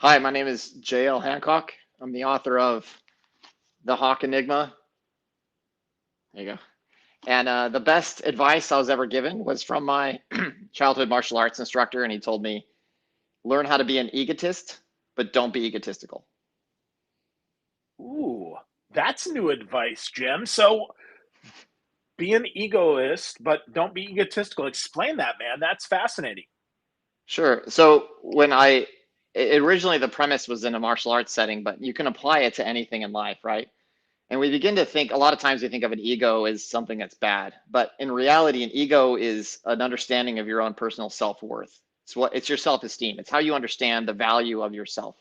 Hi, my name is JL Hancock. I'm the author of the Hawk Enigma. There you go. And the best advice I was ever given was from my childhood martial arts instructor, and he told me, learn how to be an egotist, but don't be egotistical. Ooh, that's new advice, Jim. So be an egoist, but don't be egotistical. Explain that, man. That's fascinating. Sure. So originally the premise was in a martial arts setting, but you can apply it to anything in life, right? And we begin to think, a lot of times we think of an ego as something that's bad, but in reality, an ego is an understanding of your own personal self-worth. It's your self-esteem. It's how you understand the value of yourself.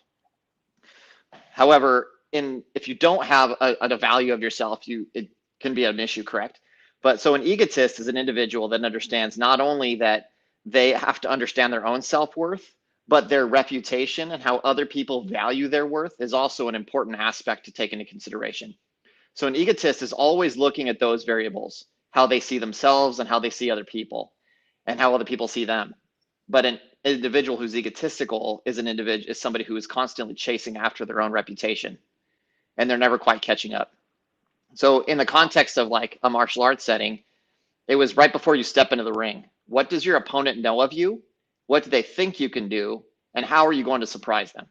However, if you don't have a value of yourself, it can be an issue, correct? But so an egotist is an individual that understands not only that they have to understand their own self-worth, but their reputation and how other people value their worth is also an important aspect to take into consideration. So an egotist is always looking at those variables, how they see themselves and how they see other people and how other people see them. But an individual who's egotistical is somebody who is constantly chasing after their own reputation and they're never quite catching up. So in the context of like a martial arts setting, it was right before you step into the ring. What does your opponent know of you? What do they think you can do? And how are you going to surprise them?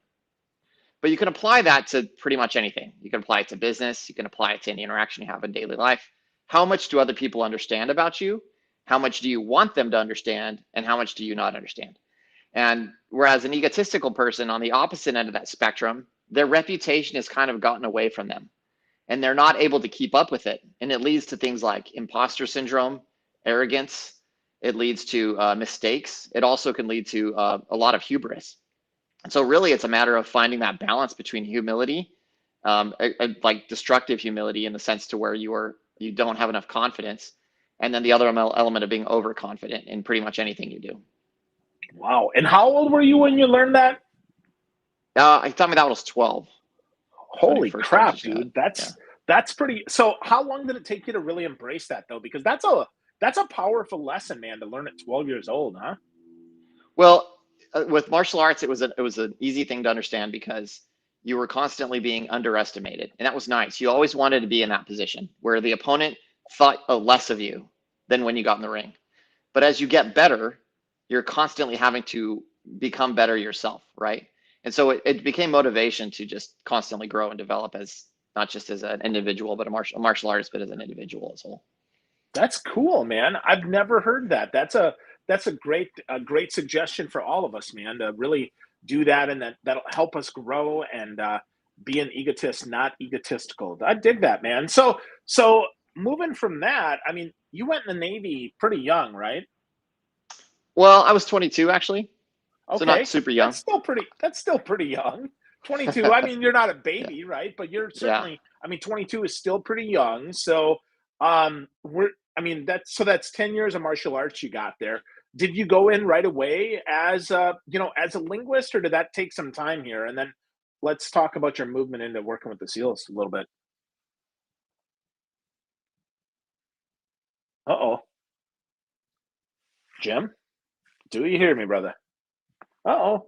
But you can apply that to pretty much anything. You can apply it to business. You can apply it to any interaction you have in daily life. How much do other people understand about you? How much do you want them to understand? And how much do you not understand? And whereas an egotistical person on the opposite end of that spectrum, their reputation has kind of gotten away from them and they're not able to keep up with it. And it leads to things like imposter syndrome, arrogance. It leads to mistakes. It also can lead to a lot of hubris. And so really it's a matter of finding that balance between humility, like destructive humility in the sense to where you don't have enough confidence. And then the other element of being overconfident in pretty much anything you do. Wow. And how old were you when you learned that? I thought me that was 12 when I Holy first started crap, teaching that. dude. Yeah. That's pretty. So how long did it take you to really embrace that though? Because that's a powerful lesson, man, to learn at 12 years old, huh? Well, with martial arts, it was an easy thing to understand because you were constantly being underestimated, and that was nice. You always wanted to be in that position where the opponent thought less of you than when you got in the ring. But as you get better, you're constantly having to become better yourself, right? And so it became motivation to just constantly grow and develop as not just as an individual, but a martial artist, but as an individual as a whole. That's cool, man. I've never heard that. That's a great suggestion for all of us, man, to really do that, and that'll help us grow and be an egotist, not egotistical. I dig that, man. So moving from that, I mean, you went in the Navy pretty young, right? Well, I was 22 actually, so not Okay, super that's young. still pretty. That's still pretty young. 22. I mean, you're not a Yeah, baby, right? But you're yeah. certainly. I mean, 22 is still pretty young. So, we're. I mean, that's 10 years of martial arts you got there. Did you go in right away as as a linguist, or did that take some time here? And then let's talk about your movement into working with the SEALs a little bit. Uh oh, Jim, do you hear me, brother? Uh oh,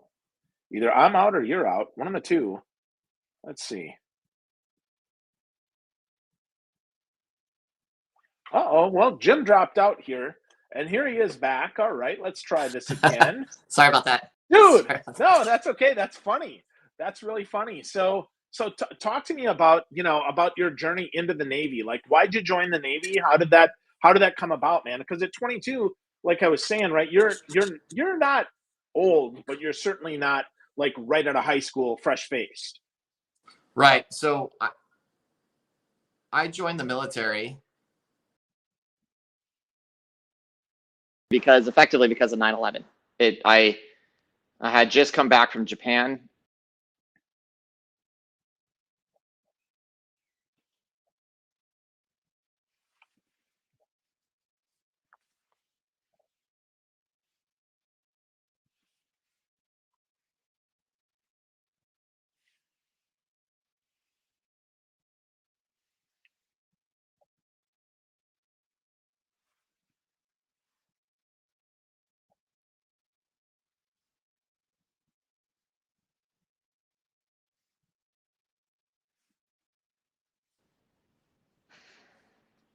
either I'm out or you're out. One of the two. Let's see. Uh-oh, well, Jim dropped out here, and here he is back. All right, let's try this again. Sorry about that. Dude, Sorry about no, that. that's okay. That's funny. That's really funny. So talk to me about your journey into the Navy. Like, why'd you join the Navy? How did that come about, man? Because at 22, like I was saying, right, you're not old, but you're certainly not like right out of high school, fresh faced. Right. So I joined the military. Because of 9/11. I had just come back from Japan.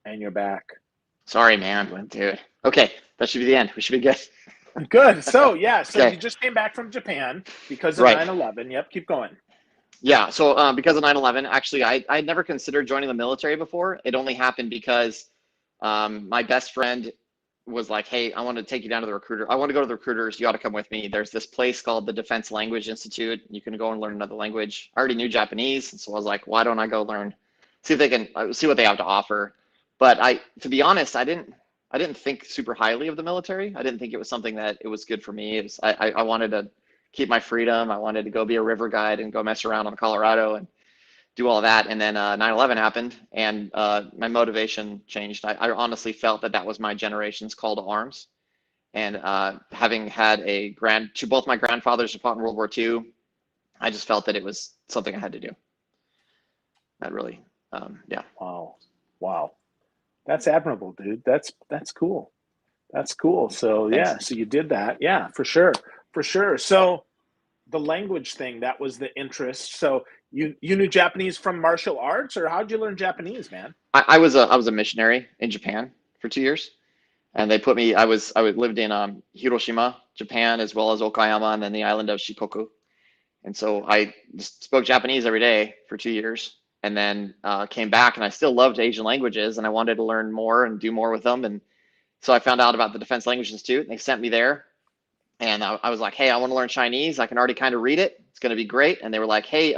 And you're back. Sorry, man. Went to it. Okay, that should be the end. We should be good. Good. So yeah, so Okay. you just came back from Japan because of Right. 9/11. Yep, keep going. Yeah, so because of 9/11, actually, I'd never considered joining the military before. It only happened because my best friend was like, hey, I want to take you down to the recruiter. I want to go to the recruiters. You ought to come with me. There's this place called the Defense Language Institute. You can go and learn another language. I already knew Japanese, and so I was like, why don't I go learn, see if they can, see what they have to offer. But to be honest, I didn't think super highly of the military. I didn't think it was something that it was good for me. It was, I wanted to keep my freedom. I wanted to go be a river guide and go mess around on Colorado and do all that. And then 9/11 happened, and my motivation changed. I honestly felt that that was my generation's call to arms. And having had both my grandfathers who fought in World War II, I just felt that it was something I had to do. That really, yeah. Wow. That's admirable, dude. That's cool. That's cool. So yeah, Thanks. so you did that. Yeah, for sure. So the language thing, that was the interest. So you knew Japanese from martial arts, or how'd you learn Japanese, man? I was a missionary in Japan for 2 years, and they put me. I lived in Hiroshima, Japan, as well as Okayama, and then the island of Shikoku. And so I just spoke Japanese every day for 2 years, and then came back, and I still loved Asian languages, and I wanted to learn more and do more with them. And so I found out about the Defense Language Institute, and they sent me there. And I was like, hey, I want to learn Chinese. I can already kind of read it. It's going to be great. And they were like, hey,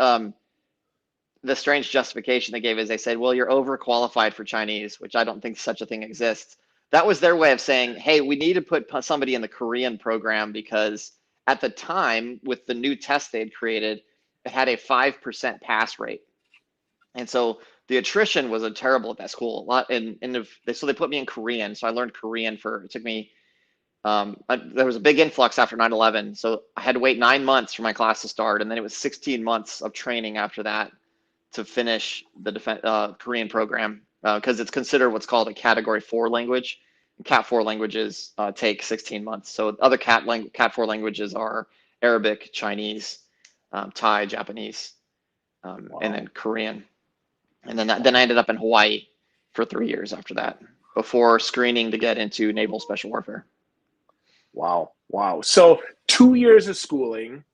the strange justification they gave is they said, well, you're overqualified for Chinese, which I don't think such a thing exists. That was their way of saying, hey, we need to put somebody in the Korean program because at the time, with the new test they'd created, it had a 5% pass rate. And so the attrition was terrible at that school. So they put me in Korean. So I learned Korean it took me, there was a big influx after 9/11. So I had to wait 9 months for my class to start. And then it was 16 months of training after that to finish the Korean program, because it's considered what's called a Category 4 language. Cat 4 languages take 16 months. So other Cat 4 languages are Arabic, Chinese, Thai, Japanese, and then Korean. And then I ended up in Hawaii for 3 years after that, before screening to get into naval special warfare. Wow. So 2 years of schooling,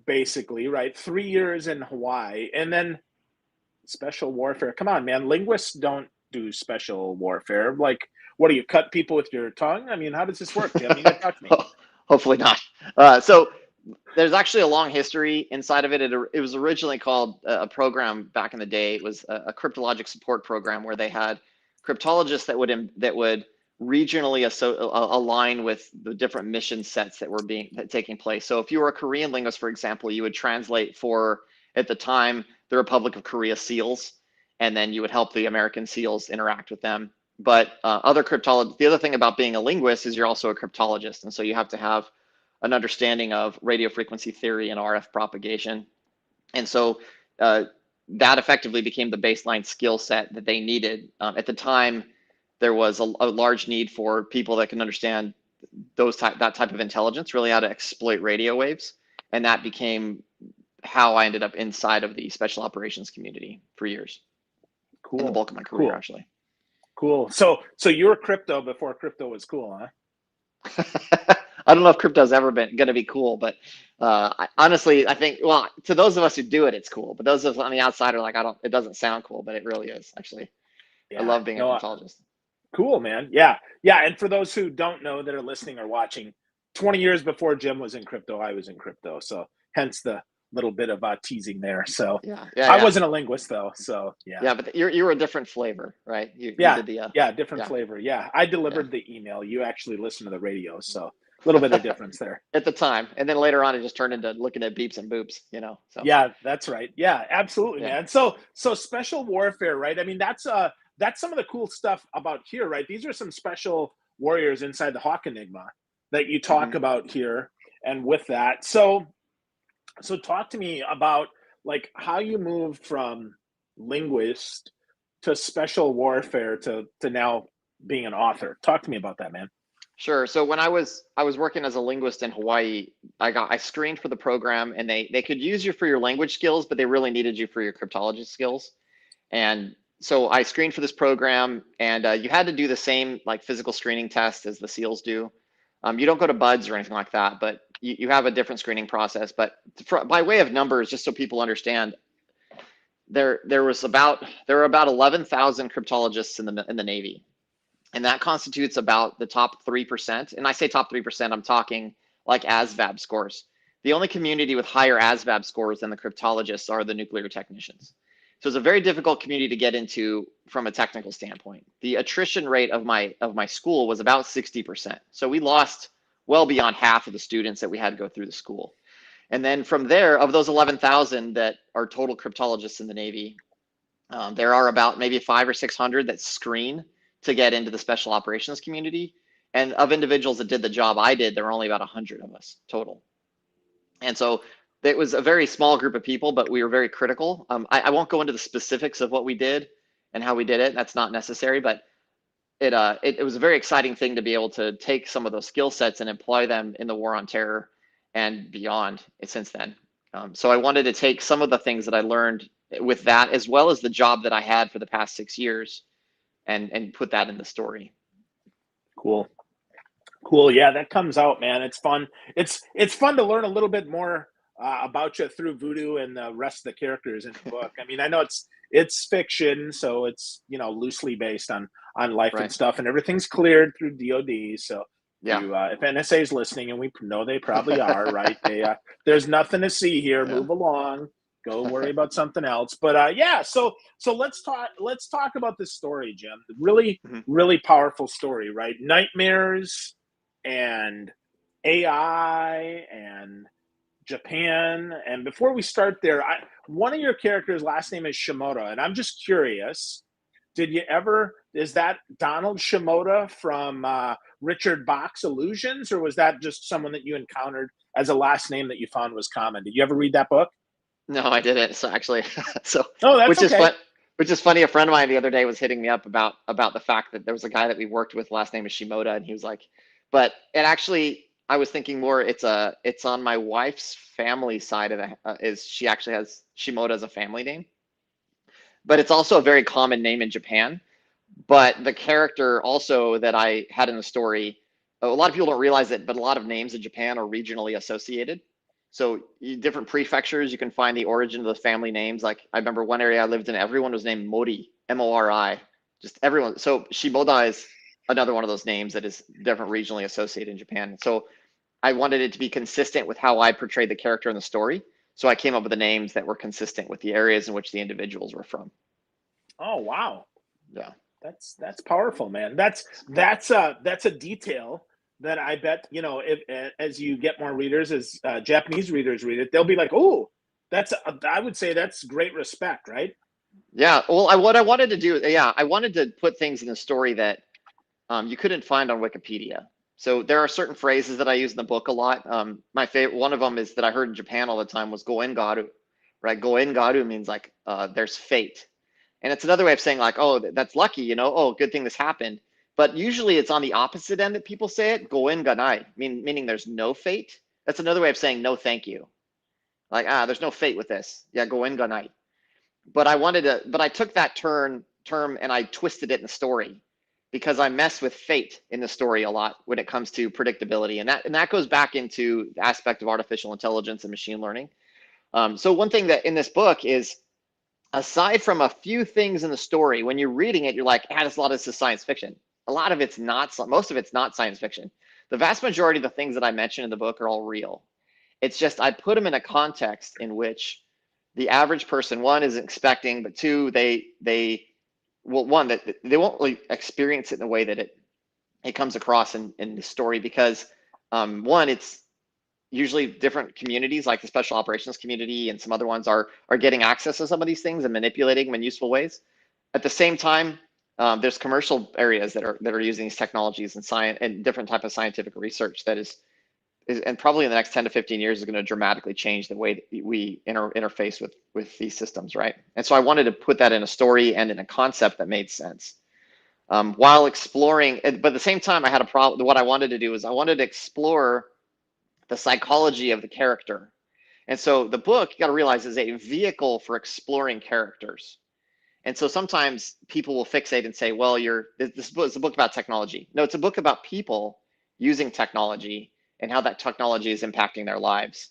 basically, right? 3 years in Hawaii, and then special warfare. Come on, man. Linguists don't do special warfare. Like, what do you cut people with your tongue? I mean, how does this work, Jim? You can talk to me. Hopefully not. So there's actually a long history inside of it. It was originally called a program back in the day. It was a cryptologic support program where they had cryptologists that would regionally align with the different mission sets that were taking place. So if you were a Korean linguist, for example, you would translate for, at the time, the Republic of Korea SEALs, and then you would help the American SEALs interact with them. But the other thing about being a linguist is you're also a cryptologist, and so you have to have an understanding of radio frequency theory and RF propagation. And so that effectively became the baseline skill set that they needed. At the time, there was a large need for people that can understand that type of intelligence, really how to exploit radio waves. And that became how I ended up inside of the special operations community for years. Cool. In the bulk of my career, actually. Cool. So you were crypto before crypto was cool, huh? I don't know if crypto's ever been going to be cool, but honestly, I think, well, to those of us who do it, it's cool. But those of us on the outside are like, it doesn't sound cool, but it really is, actually. Yeah, I love being a cryptologist. Cool, man. Yeah. And for those who don't know that are listening or watching, 20 years before Jim was in crypto, I was in crypto. So hence the little bit of teasing there. So I wasn't a linguist though. So yeah, but you were a different flavor, right? You did different flavor. Yeah, I delivered the email. You actually listened to the radio. So a little bit of difference there at the time, and then later on, it just turned into looking at beeps and boops. So yeah, that's right. Yeah, absolutely, man. So special warfare, right? I mean, that's some of the cool stuff about here, right? These are some special warriors inside the Hawk Enigma that you talk about here, and with that, so talk to me about like how you moved from linguist to special warfare to now being an author. Talk to me about that, man. Sure. So when I was working as a linguist in Hawaii, I screened for the program, and they could use you for your language skills, but they really needed you for your cryptology skills. And so I screened for this program, and you had to do the same like physical screening test as the SEALs do. You don't go to BUDS or anything like that, but you have a different screening process. But by way of numbers, just so people understand, there were about 11,000 cryptologists in the Navy, and that constitutes about the top 3%. And I say top 3%, I'm talking like ASVAB scores. The only community with higher ASVAB scores than the cryptologists are the nuclear technicians. So it's a very difficult community to get into from a technical standpoint. The attrition rate of my school was about 60%. So we lost well beyond half of the students that we had to go through the school. And then from there, of those 11,000 that are total cryptologists in the Navy, there are about maybe 500 or 600 that screen to get into the special operations community. And of individuals that did the job I did, there were only about 100 of us total. And so it was a very small group of people, but we were very critical. I won't go into the specifics of what we did and how we did it. That's not necessary, but it was a very exciting thing to be able to take some of those skill sets and employ them in the war on terror and beyond since then. So I wanted to take some of the things that I learned with that, as well as the job that I had for the past 6 years, and put that in the story. Cool. Yeah, that comes out, man. It's fun. It's fun to learn a little bit more about you through Voodoo and the rest of the characters in the book. I mean, I know it's fiction, so it's, you know, loosely based on life and stuff, and everything's cleared through DOD. So if NSA is listening, and we know they probably are, right? There's nothing to see here. Yeah. Move along. Go worry about something else. But so let's talk about this story, Jim. Really powerful story, right? Nightmares and AI and Japan. And before we start there, one of your characters' last name is Shimoda, and I'm just curious, is that Donald Shimoda from Richard Bach's Illusions, or was that just someone that you encountered as a last name that you found was common? Did you ever read that book? No, I didn't. So actually, which is funny. A friend of mine the other day was hitting me up about the fact that there was a guy that we worked with, last name is Shimoda, and he was like, but it actually, I was thinking more, it's on my wife's family side of she actually has Shimoda as a family name, but it's also a very common name in Japan. But the character also that I had in the story, a lot of people don't realize it, but a lot of names in Japan are regionally associated. So different prefectures, you can find the origin of the family names. Like I remember one area I lived in, everyone was named Mori, M-O-R-I, just everyone. So Shimoda is another one of those names that is different regionally associated in Japan. So I wanted it to be consistent with how I portrayed the character in the story. So I came up with the names that were consistent with the areas in which the individuals were from. Oh, wow. Yeah. That's powerful, man. That's a detail that I bet, you know, as you get more readers, as Japanese readers read it, they'll be like, oh, I would say that's great respect, right? Yeah. Well, what I wanted to do, I wanted to put things in the story that you couldn't find on Wikipedia. So there are certain phrases that I use in the book a lot. My favorite, one of them is that I heard in Japan all the time was goen garu, right? Goen garu means like there's fate. And it's another way of saying like, oh, that's lucky, you know, oh, good thing this happened. But usually it's on the opposite end that people say it, goen ganai, meaning there's no fate. That's another way of saying no, thank you. Like, there's no fate with this. Yeah, goen ganai. But I took that term and I twisted it in the story because I mess with fate in the story a lot when it comes to predictability. And that goes back into the aspect of artificial intelligence and machine learning. So one thing that in this book is, aside from a few things in the story, when you're reading it, you're like, there's a lot of this is science fiction. A lot of it's not, most of it's not science fiction. The vast majority of the things that I mentioned in the book are all real. It's just, I put them in a context in which the average person, one, is expecting, but two, one, that they won't really experience it in the way that it comes across in the story, because one, it's usually different communities like the special operations community and some other ones are getting access to some of these things and manipulating them in useful ways. At the same time, there's commercial areas that are using these technologies and science and different type of scientific research that is and probably in the next 10 to 15 years is going to dramatically change the way that we interface with these systems, right? And so I wanted to put that in a story and in a concept that made sense. While exploring, but at the same time, I had a problem. What I wanted to do is I wanted to explore the psychology of the character. And so the book, you got to realize, is a vehicle for exploring characters. And so sometimes people will fixate and say, well, this is a book about technology. No, it's a book about people using technology and how that technology is impacting their lives.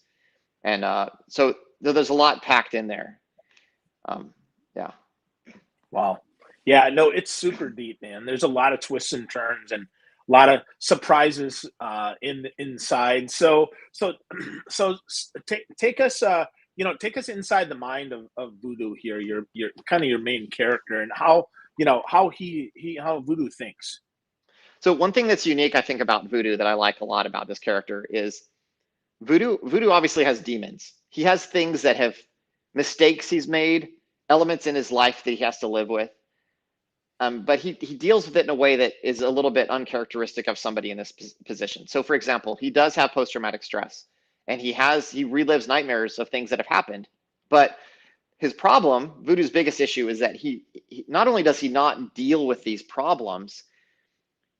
And so there's a lot packed in there. Yeah. Wow. Yeah, no, it's super deep, man. There's a lot of twists and turns and a lot of surprises inside. So take us take us inside the mind of Voodoo here. Your kind of your main character and how how Voodoo thinks. So one thing that's unique, I think, about Voodoo that I like a lot about this character is Voodoo obviously has demons. He has things that have mistakes he's made, elements in his life that he has to live with. But he deals with it in a way that is a little bit uncharacteristic of somebody in this position. So for example, he does have post-traumatic stress, and he relives nightmares of things that have happened. But his problem, Voodoo's biggest issue, is that he not only does he not deal with these problems,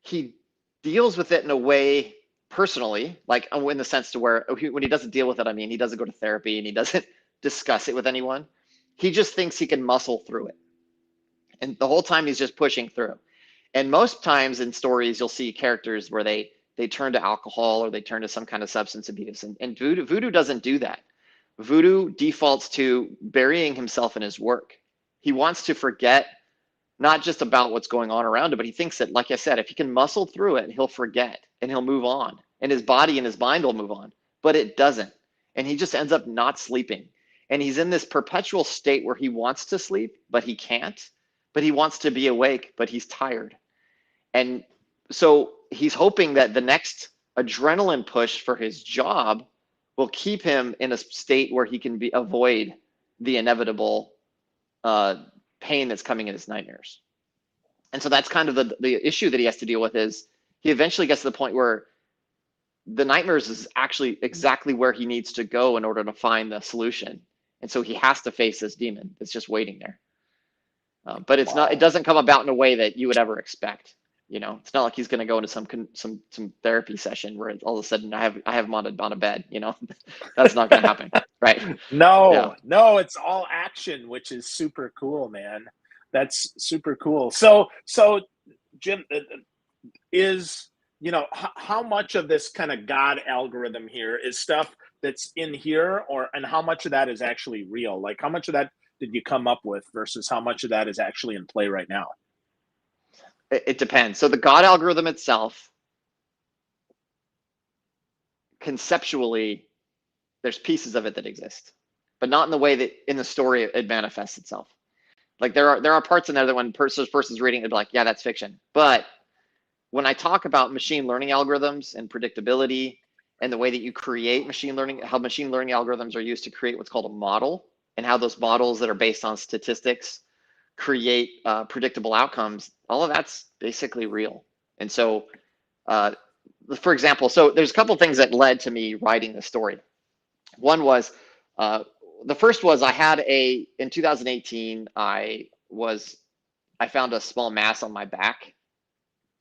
he deals with it in a way personally, like in the sense to where when he doesn't deal with it, I mean, he doesn't go to therapy and he doesn't discuss it with anyone. He just thinks he can muscle through it. And the whole time he's just pushing through. And most times in stories, you'll see characters where they turn to alcohol or they turn to some kind of substance abuse. And Voodoo doesn't do that. Voodoo defaults to burying himself in his work. He wants to forget not just about what's going on around him, but he thinks that, like I said, if he can muscle through it, he'll forget and he'll move on. And his body and his mind will move on. But it doesn't. And he just ends up not sleeping. And he's in this perpetual state where he wants to sleep, but he can't. But he wants to be awake, but he's tired. And so he's hoping that the next adrenaline push for his job will keep him in a state where he can avoid the inevitable pain that's coming in his nightmares. And so that's kind of the issue that he has to deal with, is he eventually gets to the point where the nightmares is actually exactly where he needs to go in order to find the solution. And so he has to face this demon that's just waiting there. But it's not. It doesn't come about in a way that you would ever expect. It's not like he's going to go into some therapy session where all of a sudden I have him on a bed. That's not going to happen, right? No, it's all action, which is super cool, man. That's super cool. So Jim, is how much of this kind of God algorithm here is stuff that's in here, and how much of that is actually real? Like, how much of that did you come up with versus how much of that is actually in play right now? It depends. So the God algorithm itself, conceptually, there's pieces of it that exist, but not in the way that in the story it manifests itself. Like there are parts in there that when a person's reading, they'd be like, yeah, that's fiction. But when I talk about machine learning algorithms and predictability and the way that you create machine learning, how machine learning algorithms are used to create what's called a model, and how those models that are based on statistics create predictable outcomes, all of that's basically real. And so, for example, so there's a couple of things that led to me writing the story. One was, the first was in 2018, I found a small mass on my back,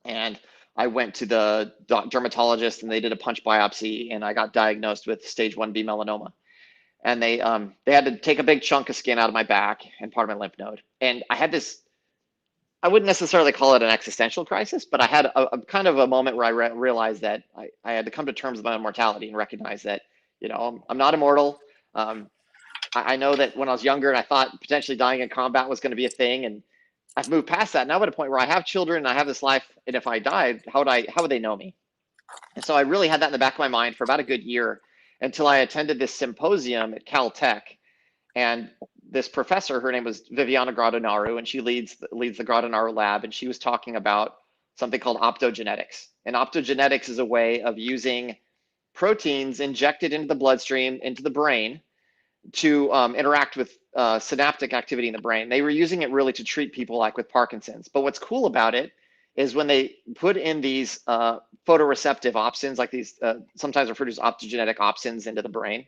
and I went to the dermatologist and they did a punch biopsy, and I got diagnosed with stage 1B melanoma. And they had to take a big chunk of skin out of my back and part of my lymph node. And I had this, I wouldn't necessarily call it an existential crisis, but I had a kind of a moment where I realized that I had to come to terms with my own mortality and recognize that, I'm not immortal. I know that when I was younger and I thought potentially dying in combat was going to be a thing, and I've moved past that. Now I'm at a point where I have children and I have this life, and if I died, how would they know me? And so I really had that in the back of my mind for about a good year, until I attended this symposium at Caltech, and this professor, her name was Viviana Gradaнаru, and she leads the Gradaнаru lab, and she was talking about something called optogenetics. And optogenetics is a way of using proteins injected into the bloodstream, into the brain, to interact with synaptic activity in the brain. They were using it really to treat people like with Parkinson's. But what's cool about it is when they put in these photoreceptive opsins, like these sometimes referred to as optogenetic opsins, into the brain,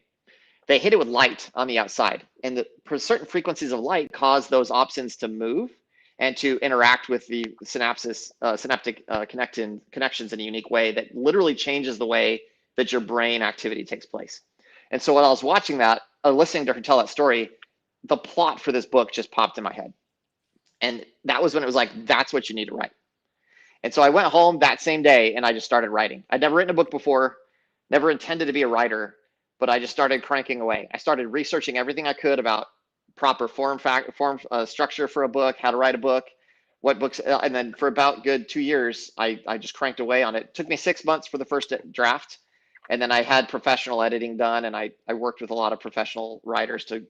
they hit it with light on the outside. And certain frequencies of light cause those opsins to move and to interact with the synaptic connections in a unique way that literally changes the way that your brain activity takes place. And so while I was watching that, listening to her tell that story, the plot for this book just popped in my head. And that was when it was like, that's what you need to write. And so I went home that same day and I just started writing. I'd never written a book before, never intended to be a writer, but I just started cranking away. I started researching everything I could about proper form structure for a book, how to write a book, what books, and then for about good 2 years, I just cranked away on it. It took me 6 months for the first draft, and then I had professional editing done, and I worked with a lot of professional writers to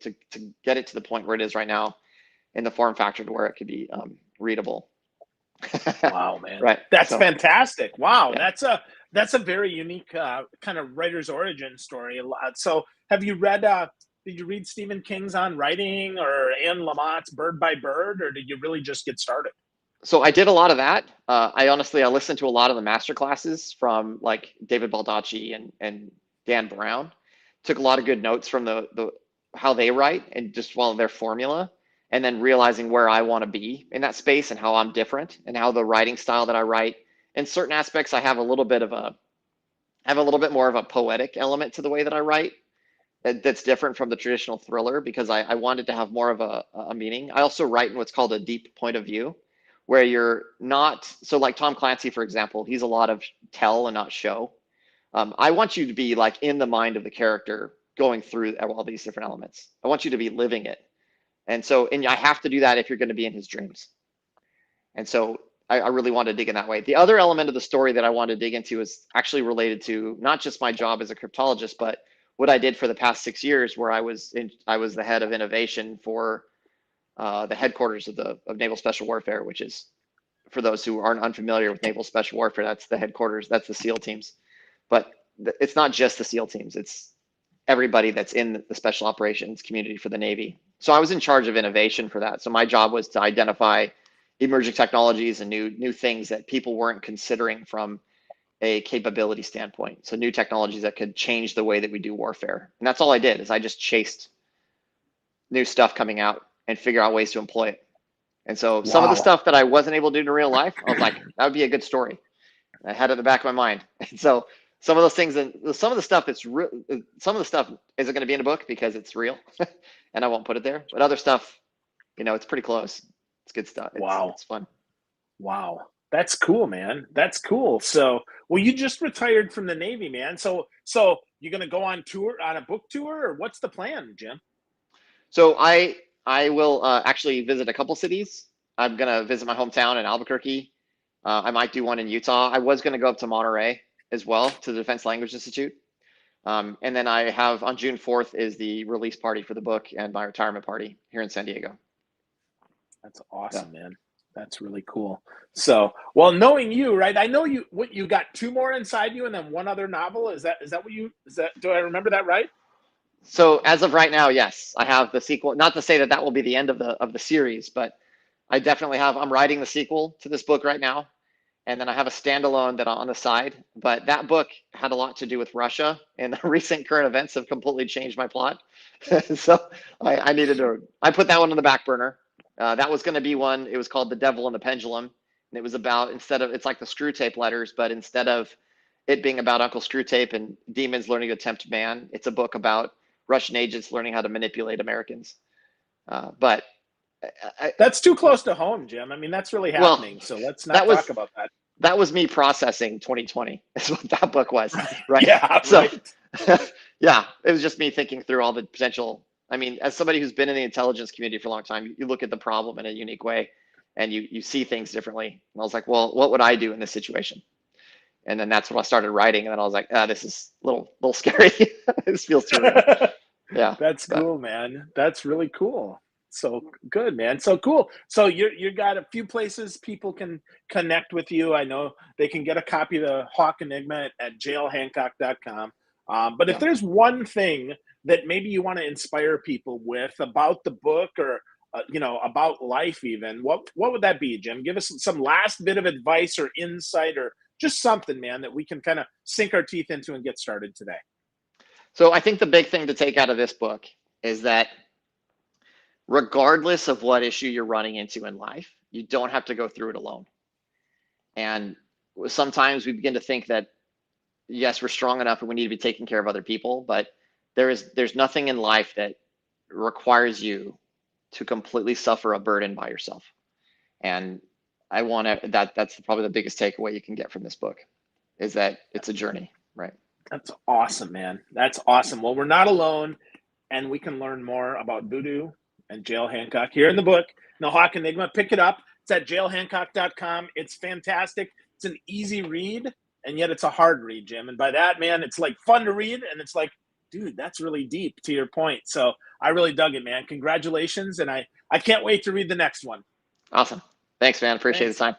get it to the point where it is right now in the form factor to where it could be readable. Wow, man. Right. That's So, fantastic. Wow. yeah. That's a very unique kind of writer's origin story. So have you read did you read Stephen King's On Writing or Anne Lamott's Bird by Bird, or did you really just get started? So I did a lot of that. I listened to a lot of the master classes from like David Baldacci and Dan Brown. Took a lot of good notes from the how they write and just follow their formula, and then realizing where I want to be in that space and how I'm different and how the writing style that I write in certain aspects, I have a little bit more of a poetic element to the way that I write that's different from the traditional thriller because I wanted to have more of a meaning. I also write in what's called a deep point of view, where you're not, so like Tom Clancy, for example, he's a lot of tell and not show. I want you to be like in the mind of the character going through all these different elements. I want you to be living it. And so, and I have to do that if you're going to be in his dreams. And so I really want to dig in that way. The other element of the story that I want to dig into is actually related to not just my job as a cryptologist, but what I did for the past 6 years, where I was the head of innovation for the headquarters of Naval Special Warfare, which is, for those who aren't unfamiliar with Naval Special Warfare, that's the headquarters, that's the SEAL teams. But it's not just the SEAL teams, it's everybody that's in the special operations community for the Navy. So I was in charge of innovation for that. So my job was to identify emerging technologies and new things that people weren't considering from a capability standpoint. So new technologies that could change the way that we do warfare. And that's all I did, is I just chased new stuff coming out and figure out ways to employ it. And so some of the stuff that I wasn't able to do in real life, I was like, that would be a good story. I had it in the back of my mind. And so some of those things, and some of the stuff some of the stuff isn't going to be in a book because it's real and I won't put it there. But other stuff, it's pretty close. It's good stuff. It's fun. Wow. That's cool, man. That's cool. So, well, you just retired from the Navy, man. So you're going to go on a book tour, or what's the plan, Jim? So I will actually visit a couple cities. I'm going to visit my hometown in Albuquerque. I might do one in Utah. I was going to go up to Monterey as well, to the Defense Language Institute. And then I have on June 4th is the release party for the book and my retirement party here in San Diego. That's awesome, man. That's really cool. So, well, knowing you, right? I know you got 2 more inside you and then 1 other novel. Is that do I remember that right? So as of right now, yes, I have the sequel. Not to say that will be the end of the series, but I definitely have. I'm writing the sequel to this book right now, and then I have a standalone that on the side. But that book had a lot to do with Russia, and the recent current events have completely changed my plot. So I needed to. I put that one on the back burner. That was going to be one. It was called The Devil and the Pendulum, and it was about, it's like the Screw Tape letters, but instead of it being about Uncle Screwtape and demons learning to tempt man, it's a book about Russian agents learning how to manipulate Americans. But that's too close to home, Jim. I mean, that's really happening. Well, so let's not talk about that. That was me processing 2020. Is what that book was, right? Yeah. So, right. Yeah, it was just me thinking through all the potential. I mean, as somebody who's been in the intelligence community for a long time, you look at the problem in a unique way, and you see things differently. And I was like, well, what would I do in this situation? And then that's when I started writing. And then I was like, this is a little scary. This feels too real. Yeah. That's cool, man. That's really cool. So good, man. So cool. So you got a few places people can connect with you. I know they can get a copy of the Hawk Enigma at jlhancock.com. But if there's one thing that maybe you want to inspire people with about the book, or about life even, what would that be, Jim? Give us some last bit of advice or insight, or just something, man, that we can kind of sink our teeth into and get started today. So I think the big thing to take out of this book is that regardless of what issue you're running into in life, you don't have to go through it alone. And sometimes we begin to think that, yes, we're strong enough and we need to be taking care of other people, but there's nothing in life that requires you to completely suffer a burden by yourself. And I want to, that's probably the biggest takeaway you can get from this book, is that it's a journey, right? That's awesome, man. That's awesome. Well, we're not alone, and we can learn more about Voodoo and JL Hancock here in the book, The Hawk Enigma. Pick it up. It's at jlhancock.com. It's fantastic. It's an easy read, and yet it's a hard read, Jim. And by that, man, it's like fun to read, and it's like, dude, that's really deep, to your point. So I really dug it, man. Congratulations, and I can't wait to read the next one. Awesome. Thanks, man. Appreciate the time.